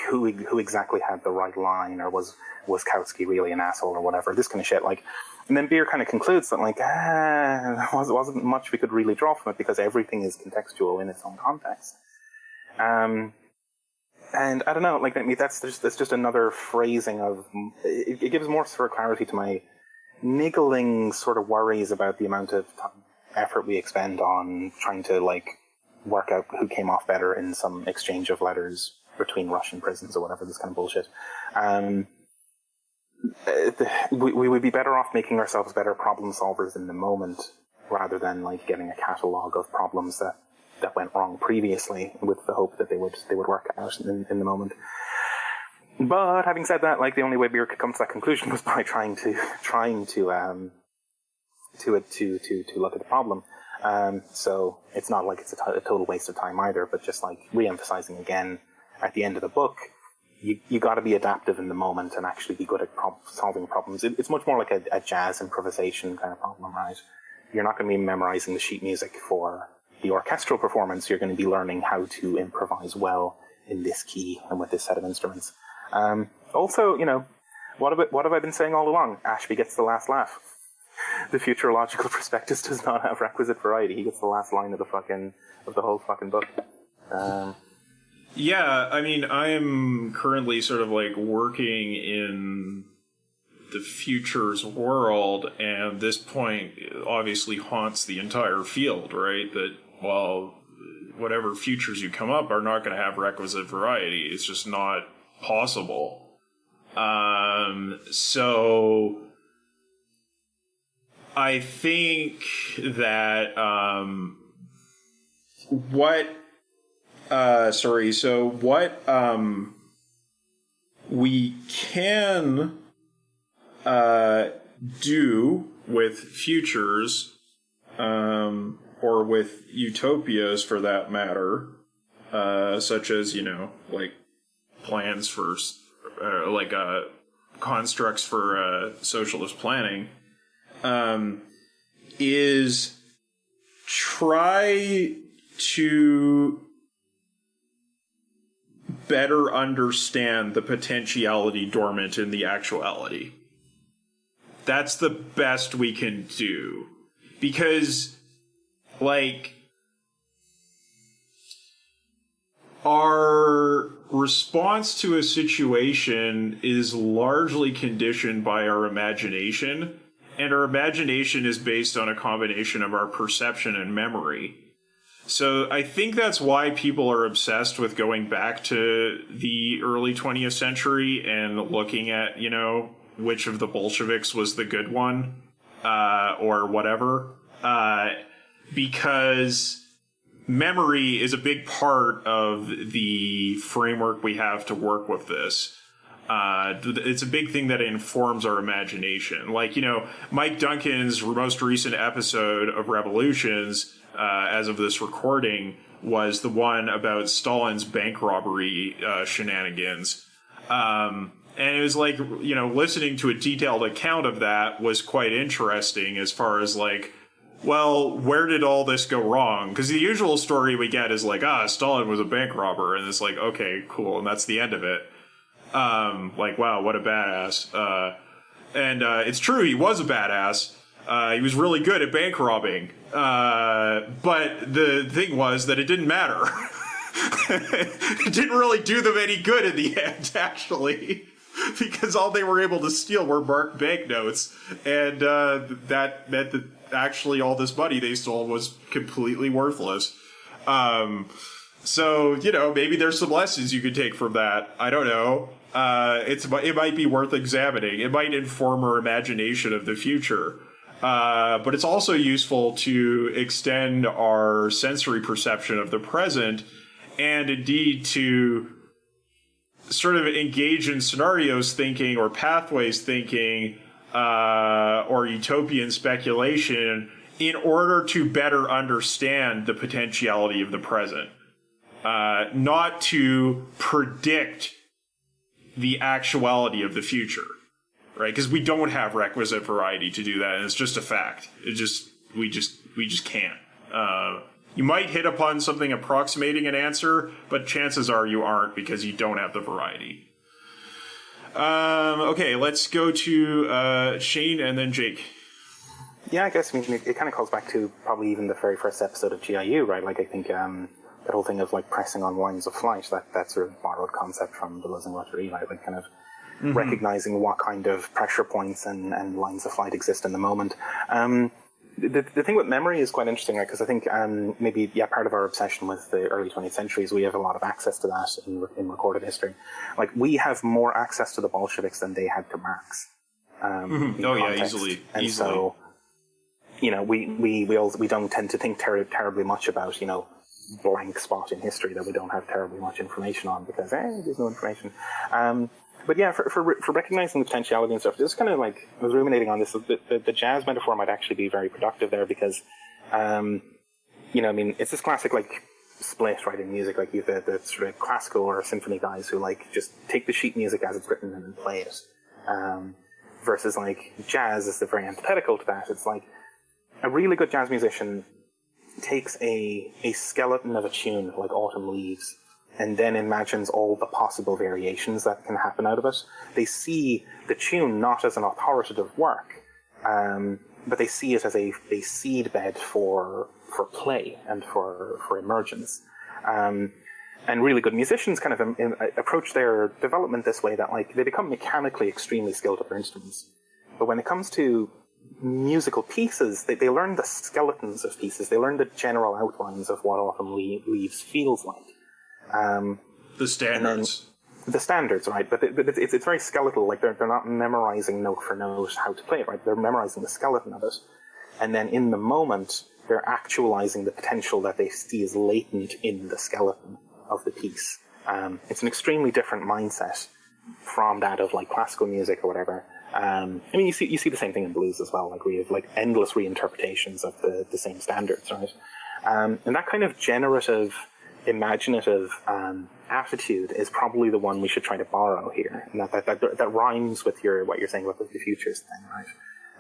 who exactly had the right line, or was Kautsky really an asshole or whatever, this kind of shit. Like, and then Beer kind of concludes that, like, there wasn't much we could really draw from it because everything is contextual in its own context. And I don't know, like, that's just another phrasing of, it gives more sort of clarity to my niggling sort of worries about the amount of effort we expend on trying to, like, work out who came off better in some exchange of letters between Russian prisons or whatever, this kind of bullshit. We would be better off making ourselves better problem solvers in the moment rather than, like, getting a catalogue of problems that went wrong previously with the hope that they would work out in the moment. But having said that, like, the only way Beer could come to that conclusion was by trying to look at the problem. So it's not like it's a total waste of time either, but just like re-emphasizing again at the end of the book, you got to be adaptive in the moment and actually be good at solving problems. It's much more like a jazz improvisation kind of problem, right? You're not going to be memorizing the sheet music for the orchestral performance. You're going to be learning how to improvise well in this key and with this set of instruments. Also, you know, what have I been saying all along? Ashby gets the last laugh. The futurological prospectus does not have requisite variety. He gets the last line of the whole fucking book. Yeah, I mean, I am currently sort of like working in the futures world, and this point obviously haunts the entire field, right? That, well, whatever futures you come up are not going to have requisite variety. It's just not possible. So I think that what we can do with futures, or with utopias for that matter, such as, you know, like plans for, constructs for socialist planning, is try to better understand the potentiality dormant in the actuality. That's the best we can do. Because, like, our response to a situation is largely conditioned by our imagination, and our imagination is based on a combination of our perception and memory. So I think that's why people are obsessed with going back to the early 20th century and looking at, you know, which of the Bolsheviks was the good one, or whatever, because memory is a big part of the framework we have to work with this. It's a big thing that informs our imagination. Like, you know, Mike Duncan's most recent episode of Revolutions, as of this recording, was the one about Stalin's bank robbery shenanigans. And it was like, listening to a detailed account of that was quite interesting as far as like, well, where did all this go wrong? Because the usual story we get is like, Stalin was a bank robber. And it's like, okay, cool. And that's the end of it. Like, wow, what a badass. And it's true, he was a badass. He was really good at bank robbing. But the thing was that it didn't matter. It didn't really do them any good in the end, actually. Because all they were able to steal were marked banknotes. And that meant that actually all this money they stole was completely worthless. So, maybe there's some lessons you could take from that. I don't know. It might be worth examining. It might inform our imagination of the future. But it's also useful to extend our sensory perception of the present, and indeed to sort of engage in scenarios thinking or pathways thinking or utopian speculation in order to better understand the potentiality of the present. Not to predict the actuality of the future, right? Because we don't have requisite variety to do that, and it's just a fact. We just can't. You might hit upon something approximating an answer, but chances are you aren't because you don't have the variety. Okay, let's go to Shane and then Jake. Yeah, I guess it kind of calls back to probably even the very first episode of GIU, right? Like I think that whole thing of like pressing on lines of flight, that sort of borrowed concept from Deleuze and Guattari, right? Like kind of recognizing what kind of pressure points and lines of flight exist in the moment. The thing with memory is quite interesting, right? Because I think part of our obsession with the early 20th century is we have a lot of access to that in recorded history. Like we have more access to the Bolsheviks than they had to Marx. Easily. So, we don't tend to think terribly much about, blank spot in history that we don't have terribly much information on because there's no information. But yeah, for recognizing the potentiality and stuff, just kind of like I was ruminating on this. The jazz metaphor might actually be very productive there because, it's this classic like split right in music. Like you have the sort of classical or symphony guys who like just take the sheet music as it's written and then play it, versus like jazz is the very antithetical to that. It's like a really good jazz musician takes a skeleton of a tune like Autumn Leaves and then imagines all the possible variations that can happen out of it. They see the tune not as an authoritative work, but they see it as a seed bed for play and for emergence. And really good musicians kind of approach their development this way, that like they become mechanically extremely skilled at their instruments. But when it comes to musical pieces, they learn the skeletons of pieces. They learn the general outlines of what Autumn Leaves feels like. The standards. The standards, right? But it's very skeletal. Like they're not memorizing note for note how to play it, right? They're memorizing the skeleton of it. And then in the moment, they're actualizing the potential that they see as latent in the skeleton of the piece. It's an extremely different mindset from that of like classical music or whatever. You see the same thing in blues as well. Like we have like endless reinterpretations of the same standards, right? And that kind of generative, imaginative attitude is probably the one we should try to borrow here, and that rhymes with what you're saying about the futures thing,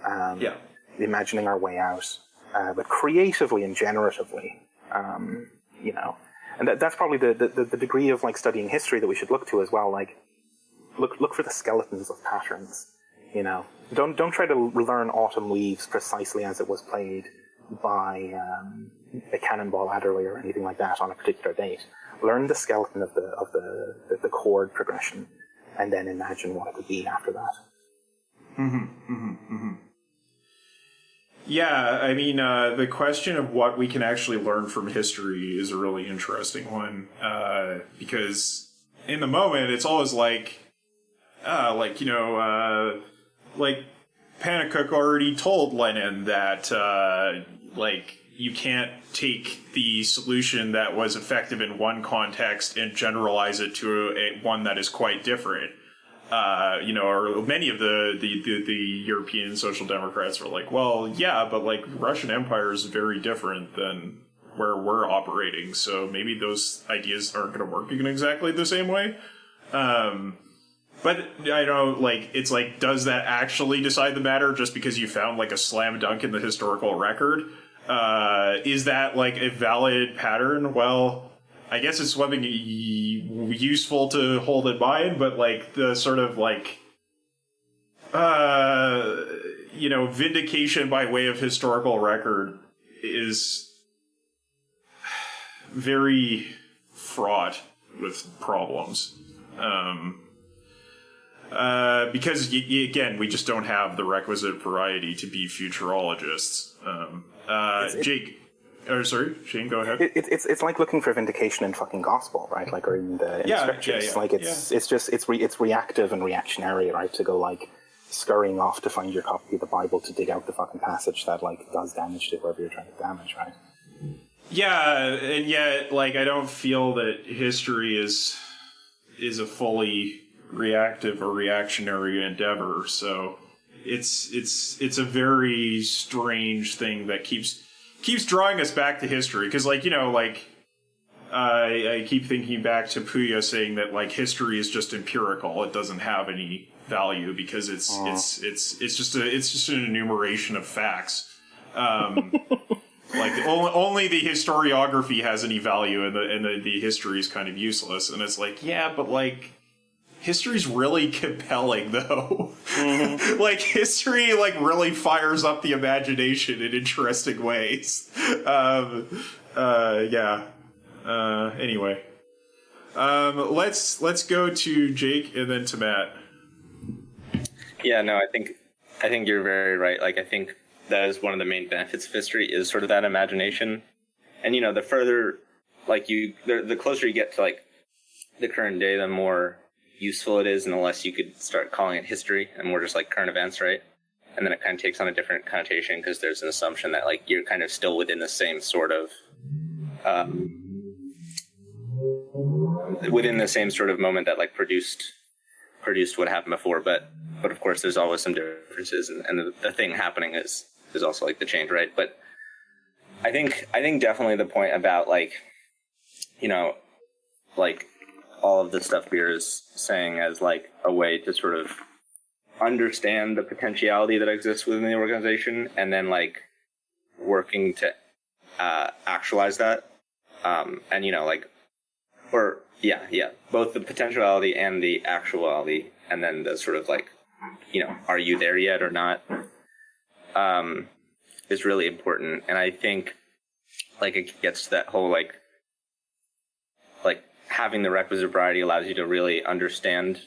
right? Imagining our way out, but creatively and generatively, and that's probably the degree of like studying history that we should look to as well. Like look for the skeletons of patterns. Don't try to learn Autumn Leaves precisely as it was played by a Cannonball Adderley or anything like that on a particular date. Learn the skeleton of the chord progression, and then imagine what it would be after that. Yeah, the question of what we can actually learn from history is a really interesting one, because in the moment it's always like Pannekoek already told Lenin that you can't take the solution that was effective in one context and generalize it to one that is quite different. Or many of the European social democrats were like, well, yeah, but like Russian Empire is very different than where we're operating, so maybe those ideas aren't going to work in exactly the same way. But I know, like, it's like, does that actually decide the matter just because you found, like, a slam dunk in the historical record? Is that, like, a valid pattern? Well, I guess it's something useful to hold in mind, but, like, the sort of, like, vindication by way of historical record is very fraught with problems. Because, again, we just don't have the requisite variety to be futurologists. Jake, Shane, go ahead. It's like looking for vindication in fucking gospel, right? Like, or in the scriptures. Yeah. Like, it's reactive and reactionary, right? To go, like, scurrying off to find your copy of the Bible to dig out the fucking passage that, like, does damage to whoever you're trying to damage, right? Yeah, and yet, like, I don't feel that history is a fully reactive or reactionary endeavor, so it's a very strange thing that keeps drawing us back to history, because, like, I keep thinking back to Puya saying that, like, history is just empirical, it doesn't have any value because it's just an enumeration of facts. Like, only the historiography has any value, and the history is kind of useless. And it's like, yeah, but, like, history's really compelling, though. Mm-hmm. Like, history, like, really fires up the imagination in interesting ways. Anyway. Let's go to Jake and then to Matt. Yeah, no, I think you're very right. Like, I think that is one of the main benefits of history, is sort of that imagination. And, the further, like, the closer you get to, like, the current day, the more useful it is, and the less you could start calling it history and more just, like, current events, right? And then it kind of takes on a different connotation because there's an assumption that, like, you're kind of still within the same sort of, moment that, like, produced what happened before. But of course, there's always some differences, and the thing happening is also, like, the change, right? But I think definitely the point about, like, like, all of the stuff Beer is saying as, like, a way to sort of understand the potentiality that exists within the organization, and then, like, working to actualize that, both the potentiality and the actuality, and then the sort of, like, are you there yet or not, is really important. And I think, like, it gets to that whole, like having the requisite variety allows you to really understand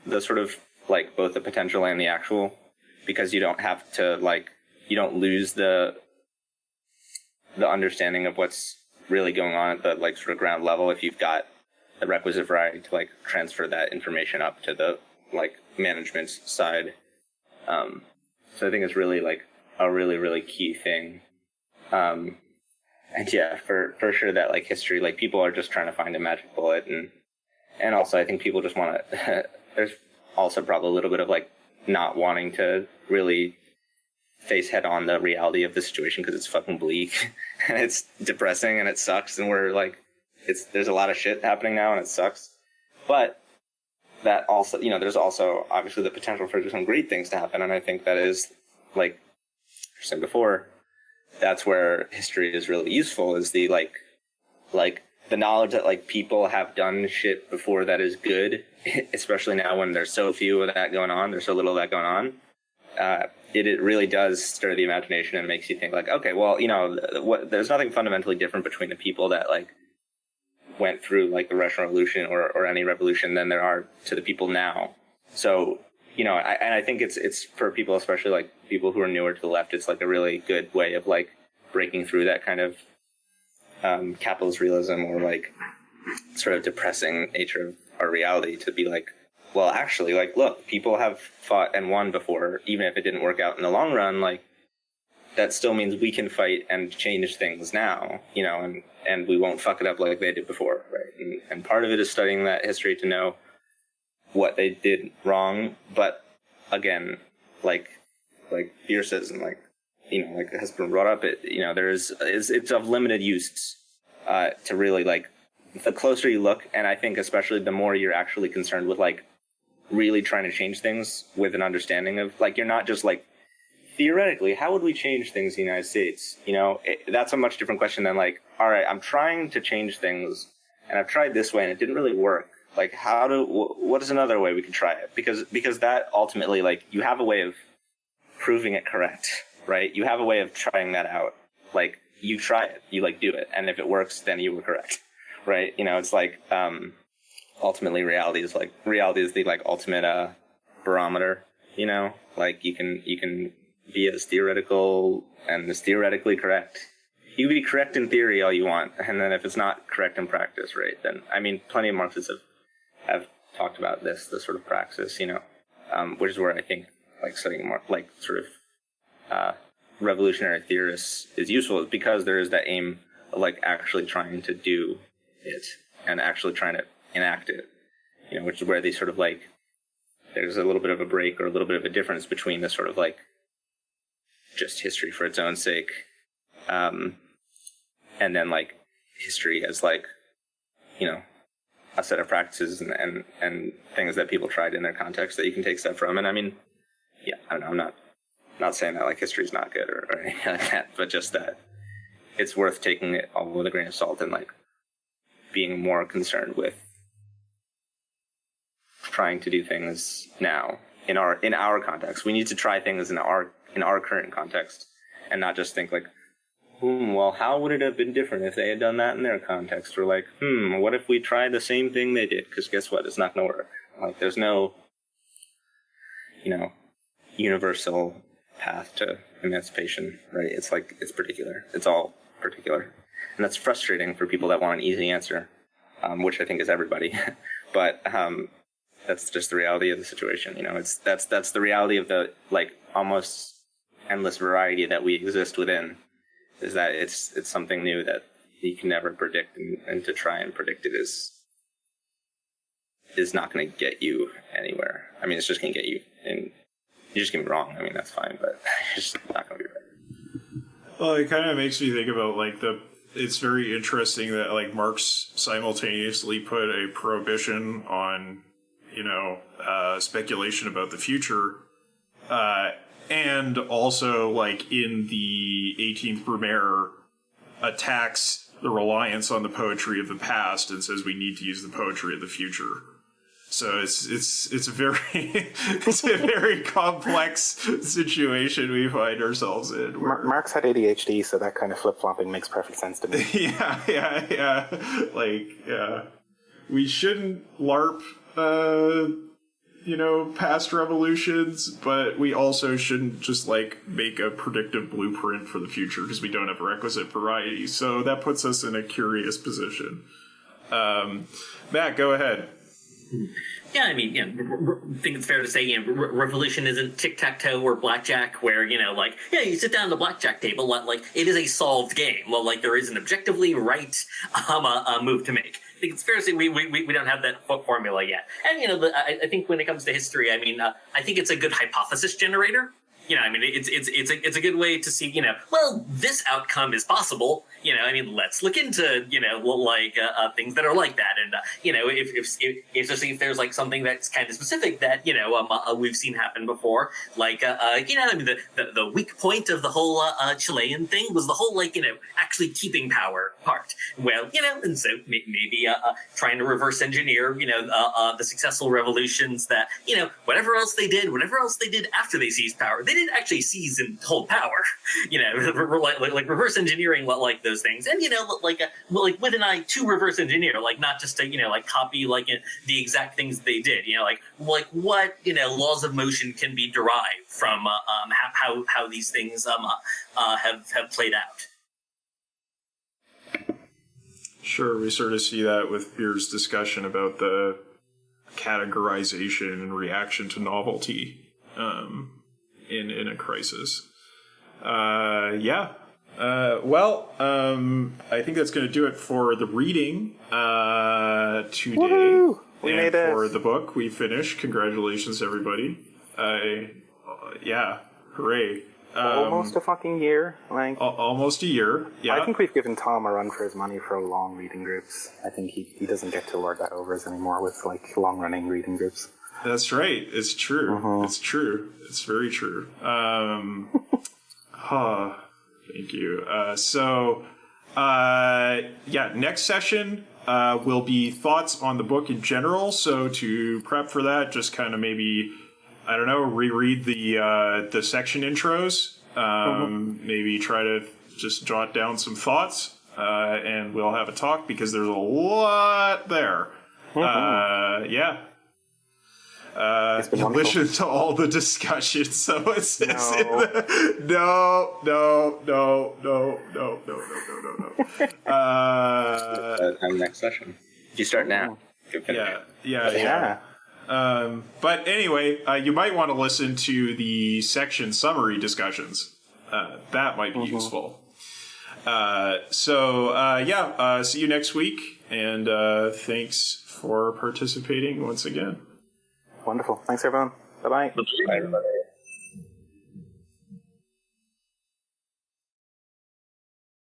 the sort of, like, both the potential and the actual, because you don't have to, like, you don't lose the understanding of what's really going on at the, like, sort of ground level if you've got the requisite variety to, like, transfer that information up to the, like, management side. So I think it's really, like, a really, really key thing. And yeah, for sure that, like, history, like, people are just trying to find a magic bullet, and also I think people just want to, there's also probably a little bit of, like, not wanting to really face head on the reality of the situation because it's fucking bleak and it's depressing and it sucks, and we're, like, there's a lot of shit happening now and it sucks. But that also, there's also obviously the potential for some great things to happen, and I think that is, like I said before, that's where history is really useful, is the like the knowledge that, like, people have done shit before that is good, especially now when there's so few of that going on, there's so little of that going on. It really does stir the imagination and makes you think, like, okay, well, there's nothing fundamentally different between the people that, like, went through, like, the Russian Revolution or any revolution than there are to the people now. So, I think it's for people, especially, like, people who are newer to the left, it's, like, a really good way of, like, breaking through that kind of capitalist realism or, like, sort of depressing nature of our reality, to be like, well, actually, like, look, people have fought and won before, even if it didn't work out in the long run, like, that still means we can fight and change things now, and we won't fuck it up like they did before, right? And part of it is studying that history to know what they did wrong, but again, like Beer says, and like it has been brought up, it's of limited use to really, like, the closer you look, and I think especially the more you're actually concerned with, like, really trying to change things with an understanding of, like, you're not just like, theoretically, how would we change things in the United States? You know, that's a much different question than like, all right, I'm trying to change things and I've tried this way and it didn't really work. Like, what is another way we could try it? Because that ultimately, like, you have a way of proving it correct, right? You have a way of trying that out. Like, you try it, you like do it. And if it works, then you were correct, right? You know, it's like, ultimately reality is the like ultimate, barometer, you know, like you can be as theoretical and as theoretically correct. You can be correct in theory all you want, and then if it's not correct in practice, right, then, I mean, plenty of Marxists have talked about this sort of praxis, you know, which is where I think, like, studying more, like, sort of revolutionary theorists is useful, because there is that aim of, like, actually trying to do it and actually trying to enact it, you know, which is where they sort of, like, there's a little bit of a break or a little bit of a difference between the sort of, like, just history for its own sake, and then, like, history as, like, you know, a set of practices and things that people tried in their context that you can take stuff from. And I mean, yeah, I don't know, I'm not saying that, like, history's not good or anything like that, but just that it's worth taking it all with a grain of salt and, like, being more concerned with trying to do things now in our context. We need to try things in our current context and not just think like, well, how would it have been different if they had done that in their context? Or like, what if we tried the same thing they did? Because guess what? It's not going to work. Like, there's no, you know, universal path to emancipation, right? It's like, it's particular. It's all particular. And that's frustrating for people that want an easy answer, which I think is everybody. But that's just the reality of the situation. You know, that's the reality of the, like, almost endless variety that we exist within, is that it's something new that you can never predict, and to try and predict it is not going to get you anywhere. I mean, it's just going to get you, and you're just going to be wrong. I mean, that's fine, but it's just not going to be right. Well, it kind of makes me think about, like, it's very interesting that, like, Marx simultaneously put a prohibition on, you know, speculation about the future, and also, like, in the 18th Brumaire, attacks the reliance on the poetry of the past and says we need to use the poetry of the future. So it's a very it's a very complex situation we find ourselves in. Marx had ADHD, so that kind of flip-flopping makes perfect sense to me. Yeah. Like, yeah. We shouldn't LARP you know, past revolutions, but we also shouldn't just, like, make a predictive blueprint for the future because we don't have requisite variety. So that puts us in a curious position. Matt, go ahead. Yeah, I mean, I think it's fair to say, revolution isn't tic-tac-toe or blackjack, where, you know, like, yeah, you sit down at the blackjack table, like, it is a solved game. Well, like, there is an objectively right move to make. I think it's fair to say we don't have that formula yet. And, you know, I think when it comes to history, I mean, I think it's a good hypothesis generator. You know, I mean, it's a good way to see, you know, well, this outcome is possible. You know, I mean, let's look into, you know, like things that are like that, and you know, if there's like something that's kind of specific that, you know, we've seen happen before, like you know, I mean, the weak point of the whole Chilean thing was the whole, like, you know, actually keeping power part. Well, you know, and so maybe trying to reverse engineer, you know, the successful revolutions that, you know, whatever else they did after they seized power, they didn't actually seize and hold power. You know, like reverse engineering like those things, and, you know, like with an eye to reverse engineer, like not just to, you know, like copy like the exact things they did. You know, like what, you know, laws of motion can be derived from how these things have played out. Sure, we sort of see that with Beer's discussion about the categorization and reaction to novelty in a crisis. I think that's going to do it for the reading today. Woo-hoo! We made it. For the book, we finished. Congratulations, everybody. Hooray. Almost a fucking year. Like, almost a year, yeah. I think we've given Tom a run for his money for long reading groups. I think he doesn't get to lord that over us anymore with, like, long-running reading groups. That's right. It's true. It's true. It's very true. Thank you. Next session will be thoughts on the book in general. So to prep for that, just kind of maybe, I don't know, reread the section intros. Maybe try to just jot down some thoughts, and we'll have a talk because there's a lot there. Listen to all the discussion. So it's no. Next session. If you start now, yeah. But anyway, you might want to listen to the section summary discussions. That might be useful. See you next week, and thanks for participating once again. Wonderful. Thanks, everyone. Bye-bye. Bye, everybody.